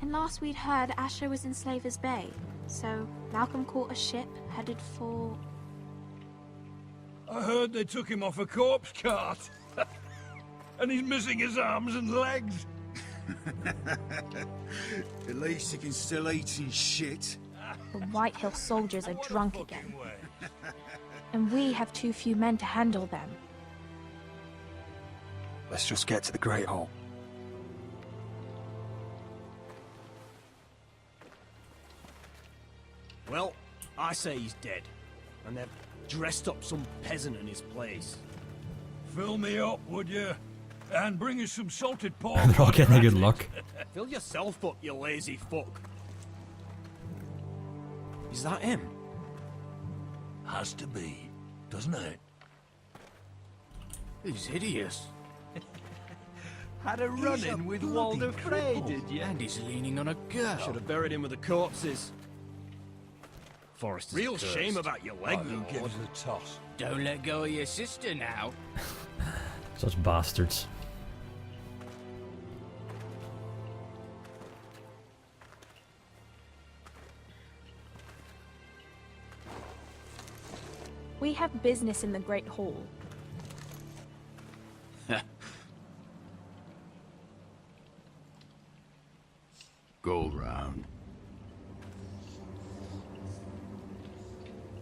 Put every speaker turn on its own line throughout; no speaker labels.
And last we'd heard, Asher was in Slaver's Bay. So Malcolm caught a ship headed for...
I heard they took him off a corpse cart. And he's missing his arms and legs.
At least he can still eat his shit.
The White Hill soldiers are drunk again. And we have too few men to handle them.
Let's just get to the Great Hall.
Well, I say he's dead. And they've dressed up some peasant in his place.
Fill me up, would you? And bring us some salted pork.
They're all getting a good look.
Fill yourself up, you lazy fuck. Is that him?
Has to be, doesn't it?
He's hideous.
Had a run-in with Walder Frey, did you?
And he's leaning on a girl. Should have buried him with the corpses. Forrest is real
cursed.
shame about your leg,
Who
Lord.
gives a toss?
Don't let go of your sister now.
Such bastards.
We have business in the Great Hall.
Go round.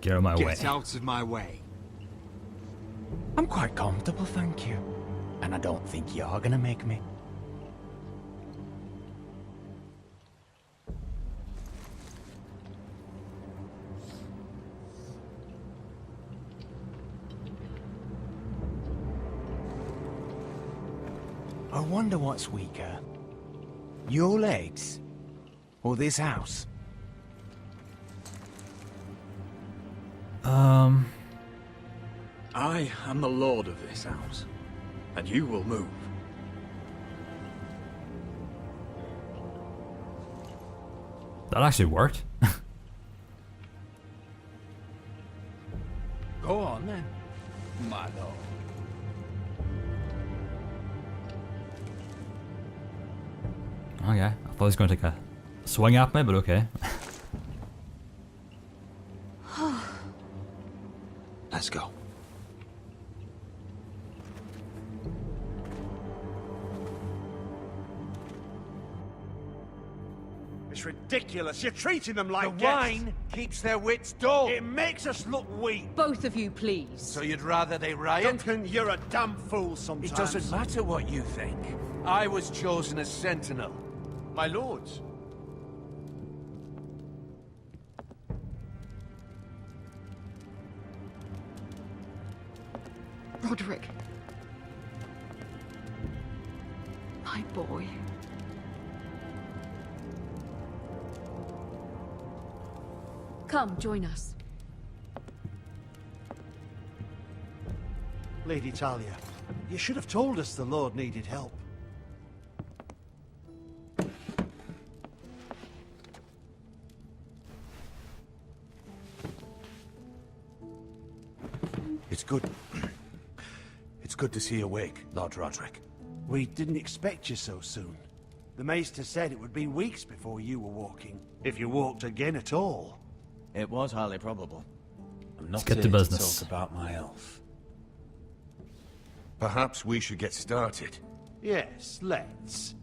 Get out of my way.
Get out of my way.
I'm quite comfortable, thank you. And I don't think you're gonna make me. I wonder what's weaker. Your legs? Or this house?
I am the lord of this house, and you will move.
That actually worked.
Go on then, my lord.
Okay, I thought he was going to take a swing at me, but okay.
Let's go.
It's ridiculous. You're treating them like
The
guests.
wine keeps their wits dull.
It makes us look weak.
Both of you, please.
So you'd rather they riot?
Duncan, you're a damn fool sometimes.
It doesn't matter what you think. I was chosen as sentinel. My lords.
Roderick. My boy. Come, join us.
Lady Talia, you should have told us the Lord needed help.
It's good. It's good to see you awake, Lord Roderick.
We didn't expect you so soon. The Maester said it would be weeks before you were walking, if you walked again at all.
It was highly probable. I'm not
get
here
to business.
talk about my elf.
Perhaps we should get started.
Yes, let's.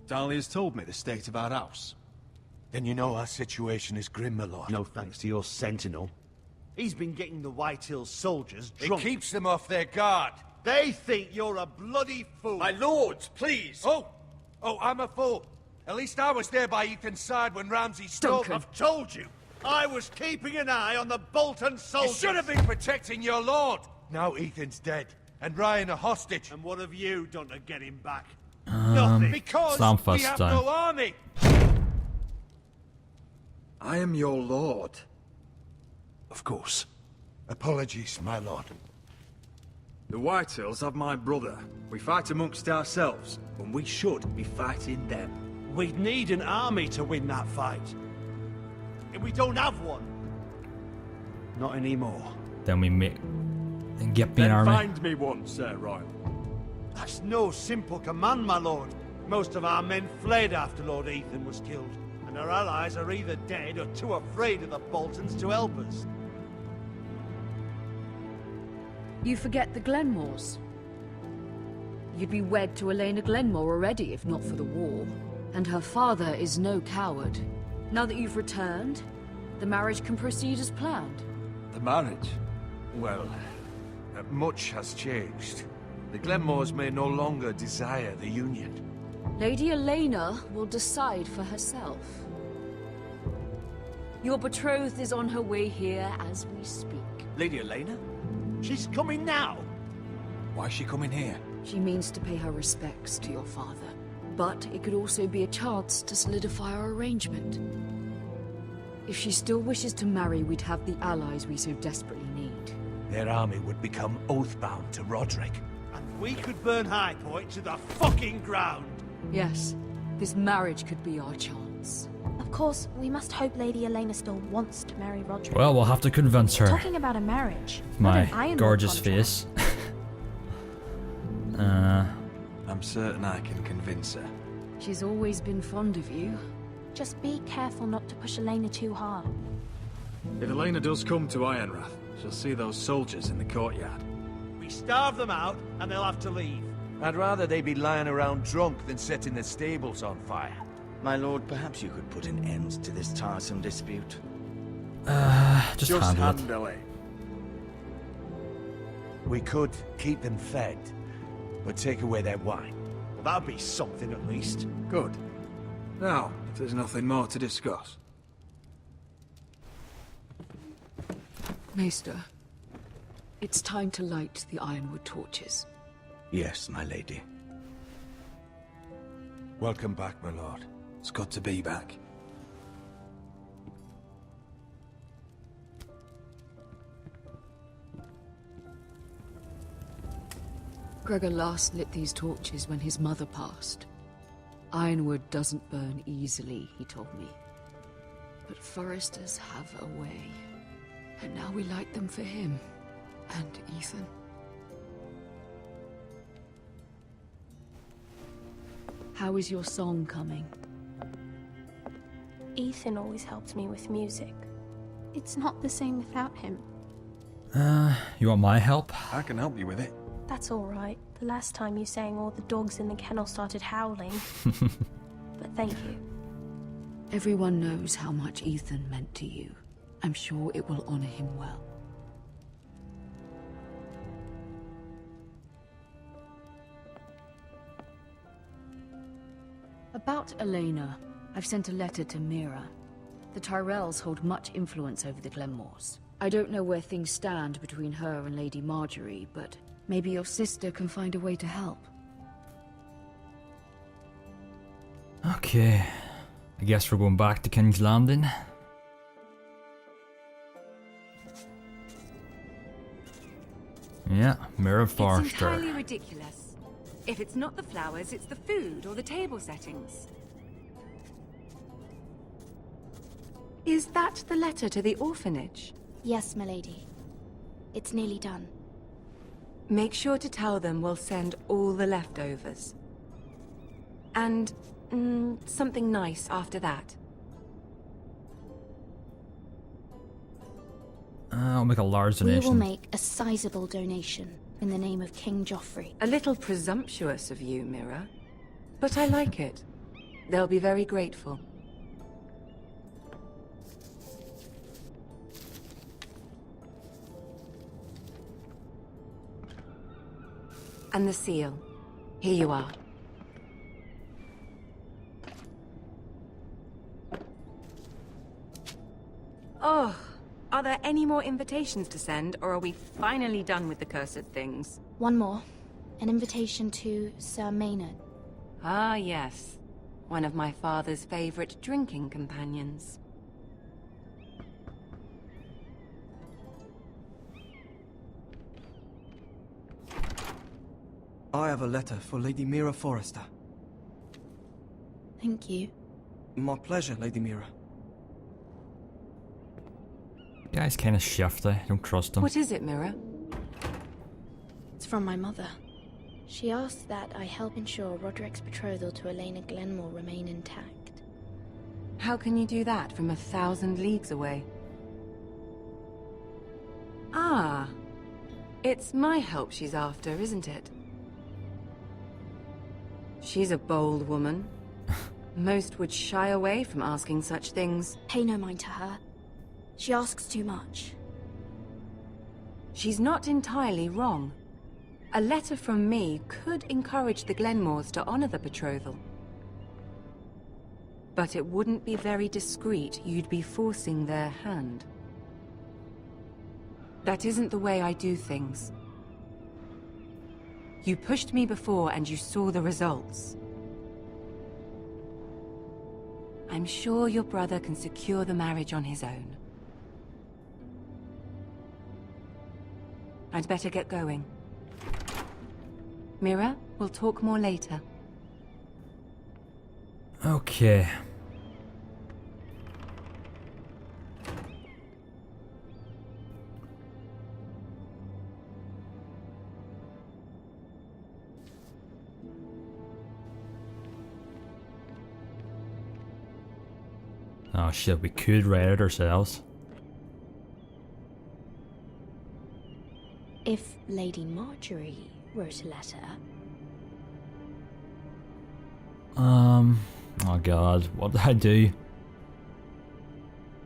Dahlia's told me the state of our house.
Then you know our situation is grim, my lord.
No thanks to your sentinel. He's been getting the White Hills soldiers
It
drunk.
keeps them off their guard.
They think you're a bloody fool.
My lords, please!
Oh, I'm a fool. At least I was there by Ethan's side when Ramsay stole.
Duncan.
I've told you. I was keeping an eye on the Bolton
You
soldiers.
should have been protecting your lord. Now Ethan's dead, and Ryan a hostage.
And what have you done to get him back? Nothing.
Because
Slam
we
first
have
time.
no army.
I am your lord.
Of course. Apologies, my lord.
The Whitehills have my brother. We fight amongst ourselves, when we should be fighting them.
We'd need an army to win that fight. And we don't have one. Not anymore.
Then we make. Then get me an
Then
army.
find me one, Sir Royal.
That's no simple command, my lord. Most of our men fled after Lord Ethan was killed, and our allies are either dead or too afraid of the Boltons to help us.
You forget the Glenmores. You'd be wed to Elena Glenmore already if not for the war. And her father is no coward. Now that you've returned, the marriage can proceed as planned.
The marriage? Well, much has changed. The Glenmores may no longer desire the union.
Lady Elena will decide for herself. Your betrothed is on her way here as we speak.
Lady Elena?
She's coming now!
Why is she coming here?
She means to pay her respects to your father. But it could also be a chance to solidify our arrangement. If she still wishes to marry, we'd have the allies we so desperately need.
Their army would become oath-bound to Roderick. And we could burn High Point to the fucking ground!
Yes, this marriage could be our chance.
Of course, we must hope Lady Elena still wants to marry Roderick.
Well, we'll have to convince her.
Talking about a marriage, not an
My
Ironwood
gorgeous
contract.
face.
I'm certain I can convince her.
She's always been fond of you.
Just be careful not to push Elena too hard.
If Elena does come to Ironrath, she'll see those soldiers in the courtyard.
We starve them out, and they'll have to leave.
I'd rather they be lying around drunk than setting the stables on fire.
My lord, perhaps you could put an end to this tiresome dispute.
Just handle it.
handle it.
We could keep them fed, but take away their wine. Well, that'd be something at least.
Good. Now, if there's nothing more to discuss.
Maester, it's time to light the Ironwood torches.
Yes, my lady.
Welcome back, my lord.
It's good to be back.
Gregor last lit these torches when his mother passed. Ironwood doesn't burn easily, he told me. But foresters have a way. And now we light them for him. And Ethan. How is your song coming?
Ethan always helps me with music. It's not the same without him.
You want my help?
I can help you with it.
That's alright. The last time you sang, all the dogs in the kennel started howling. But thank you.
Everyone knows how much Ethan meant to you. I'm sure it will honor him well. About Elena, I've sent a letter to Mira. The Tyrells hold much influence over the Glenmores. I don't know where things stand between her and Lady Marjorie, but maybe your sister can find a way to help.
Okay. I guess we're going back to King's Landing. Yeah, Mirror Forrester.
It's entirely ridiculous. If it's not the flowers, it's the food or the table settings. Is that the letter to the orphanage?
Yes, milady. It's nearly done.
Make sure to tell them we'll send all the leftovers. And something nice after that.
I'll make a large donation.
We will make a sizable donation in the name of King Joffrey.
A little presumptuous of you, Mira. But I like it. They'll be very grateful. And the seal. Here you are. Oh, are there any more invitations to send, or are we finally done with the cursed things?
One more. An invitation to Sir Maynard.
Ah, yes. One of my father's favorite drinking companions.
I have a letter for Lady Mira Forrester.
Thank you.
My pleasure, Lady Mira.
The guy's kind of shifty. Don't trust him.
What is it, Mira?
It's from my mother.
She asked that I help ensure Roderick's betrothal to Elena Glenmore remain intact.
How can you do that from 1,000 leagues away? Ah, it's my help she's after, isn't it? She's a bold woman. Most would shy away from asking such things.
Pay no mind to her. She asks too much.
She's not entirely wrong. A letter from me could encourage the Glenmores to honor the betrothal. But it wouldn't be very discreet. You'd be forcing their hand. That isn't the way I do things. You pushed me before and you saw the results. I'm sure your brother can secure the marriage on his own. I'd better get going. Mira, we'll talk more later.
Okay. Oh shit, we could write it ourselves.
If Lady Marjorie wrote a letter...
Oh god, what did I do?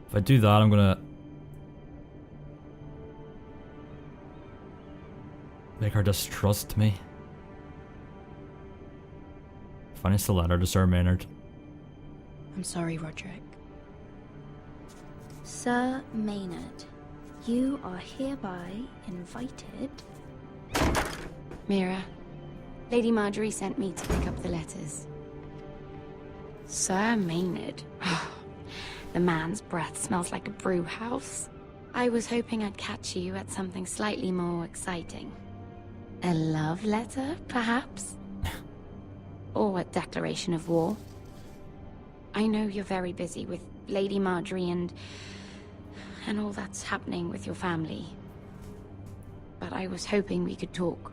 If I do that, I'm gonna make her distrust me. Finish the letter to Sir Maynard.
I'm sorry, Roderick. Sir Maynard, you are hereby invited...
Mira, Lady Marjorie sent me to pick up the letters. Sir Maynard. The man's breath smells like a brew house. I was hoping I'd catch you at something slightly more exciting. A love letter, perhaps? Or a declaration of war? I know you're very busy with Lady Marjorie and all that's happening with your family. But I was hoping we could talk.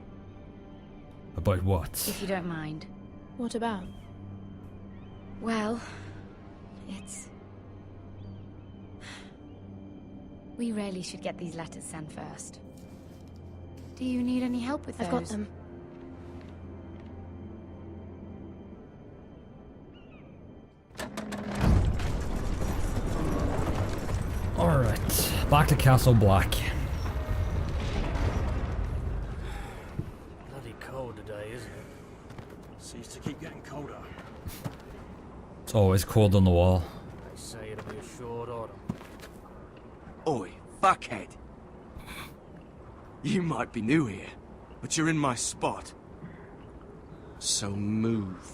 About what?
If you don't mind.
What about?
Well, it's... We really should get these letters sent first. Do you need any help with those?
I've got them.
Alright, back to Castle Black.
Bloody cold today, isn't it? Seems to keep getting colder.
It's always cold on the wall.
They say it'll be a short autumn.
Oi, fuckhead. You might be new here, but you're in my spot. So move.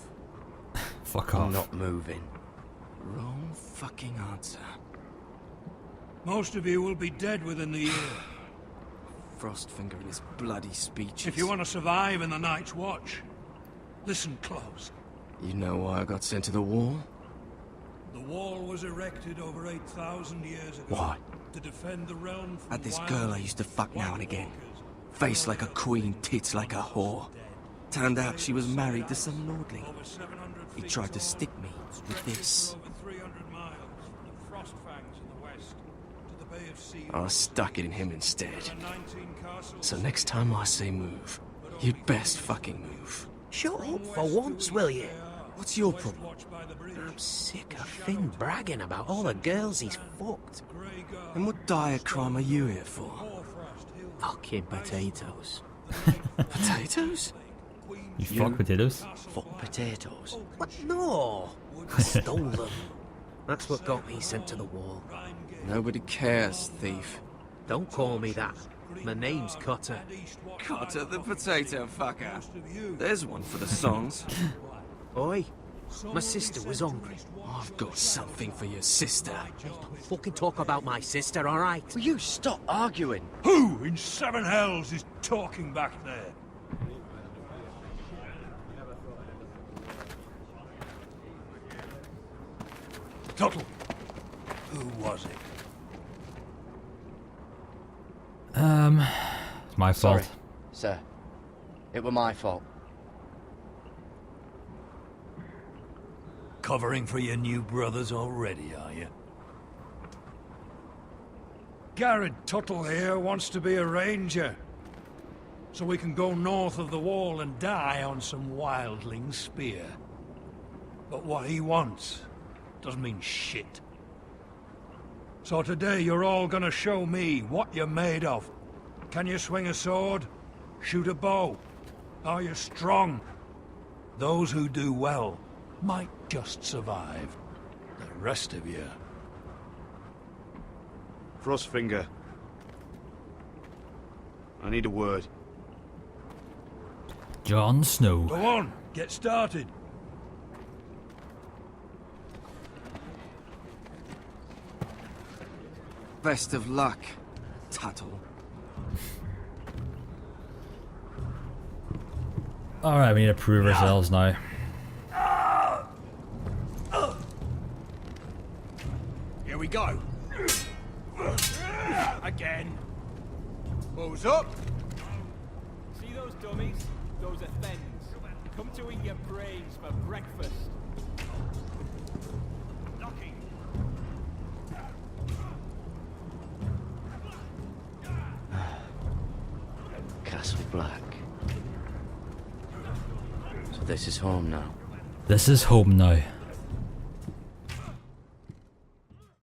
Fuck off.
I'm not moving. Wrong fucking answer.
Most of you will be dead within the year.
Frostfinger and his bloody speeches.
If you want to survive in the Night's Watch, listen close.
You know why I got sent to the wall?
The wall was erected over 8,000 years ago.
Why?
To defend the realm from
Had this
wild
girl I used to fuck now and again. Face like a queen, tits like a whore. Turned out she was married to some lordling. He tried to stick me with this. I stuck it in him instead. So next time I say move, you'd best fucking move.
Shut up for once, will you?
What's your problem?
I'm sick of Finn bragging about all the girls he's fucked.
And what dire crime are you here for?
Fucking potatoes.
Potatoes?
You fuck potatoes?
Fuck potatoes? What? No! I stole them. That's what got me sent to the wall.
Nobody cares, thief.
Don't call me that. My name's Cutter.
Cutter the potato fucker. There's one for the songs.
Oi, my sister was hungry.
I've got something for your sister.
Don't fucking talk about my sister, alright?
Will you stop arguing?
Who in seven hells is talking back there? Tuttle, who was it?
It's my fault.
Sorry, sir. It were my fault.
covering for your new brothers already, are you? Garrett Tuttle here wants to be a ranger. So we can go north of the wall and die on some wildling spear. But what he wants doesn't mean shit. So today you're all gonna show me what you're made of. Can you swing a sword? Shoot a bow? Are you strong? Those who do well might just survive. The rest of you...
Frostfinger. I need a word.
Jon Snow.
Go on, get started.
Best of luck, Tuttle.
Alright, we need to prove ourselves now.
Here we go. Again. Who's up?
See those dummies? Those are thens. Come to eat your brains for breakfast. Knocking.
Castle Black. So this is home now.
This is home now.